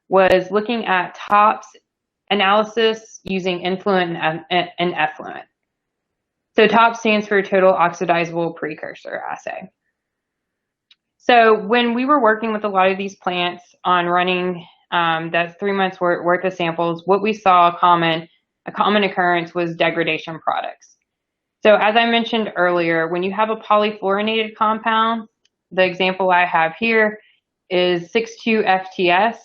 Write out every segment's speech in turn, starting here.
was looking at TOPS analysis using Influent and Effluent. So TOPS stands for Total Oxidizable Precursor Assay. So when we were working with a lot of these plants on running that 3 months worth of samples, what we saw a common occurrence was degradation products. So as I mentioned earlier, when you have a polyfluorinated compound, the example I have here is 6,2-FTS,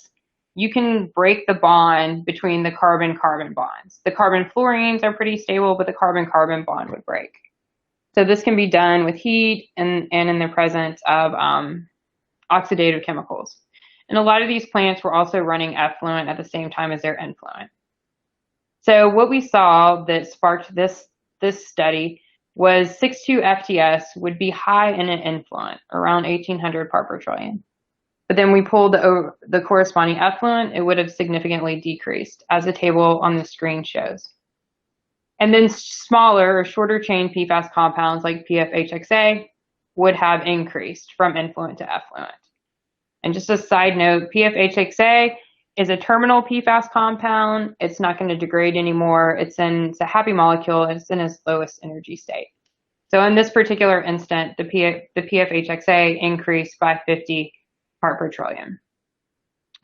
you can break the bond between the carbon-carbon bonds. The carbon fluorines are pretty stable, but the carbon-carbon bond would break. So this can be done with heat and in the presence of oxidative chemicals. And a lot of these plants were also running effluent at the same time as their influent. So what we saw that sparked this study was 6,2-FTS would be high in an influent, around 1,800 part per trillion. But then we pulled the corresponding effluent, it would have significantly decreased, as the table on the screen shows. And then smaller or shorter chain PFAS compounds like PFHXA would have increased from influent to effluent. And just a side note, PFHXA is a terminal PFAS compound. It's not going to degrade anymore. It's a happy molecule. It's in its lowest energy state. So in this particular instant, the PFHXA increased by 50 part per trillion.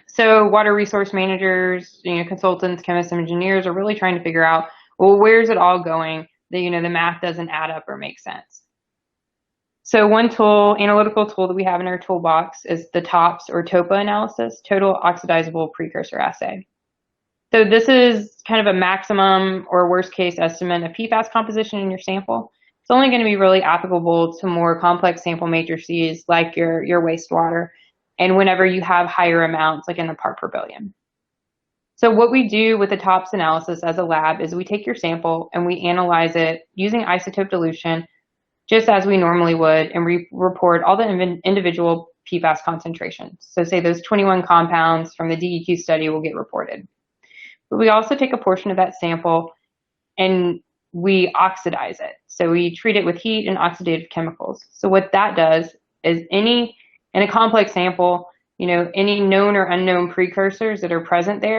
So water resource managers, consultants, chemists, and engineers are really trying to figure out, well, where's it all going? The math doesn't add up or make sense. So one analytical tool that we have in our toolbox is the TOPS or TOPA analysis, Total Oxidizable Precursor Assay. So this is kind of a maximum or worst case estimate of PFAS composition in your sample. It's only going to be really applicable to more complex sample matrices like your wastewater, and whenever you have higher amounts, like in the part per billion. So what we do with the TOPS analysis as a lab is we take your sample and we analyze it using isotope dilution, just as we normally would, and we report all the individual PFAS concentrations. So say those 21 compounds from the DEQ study will get reported. But we also take a portion of that sample and we oxidize it. So we treat it with heat and oxidative chemicals. So what that does is in a complex sample, any known or unknown precursors that are present there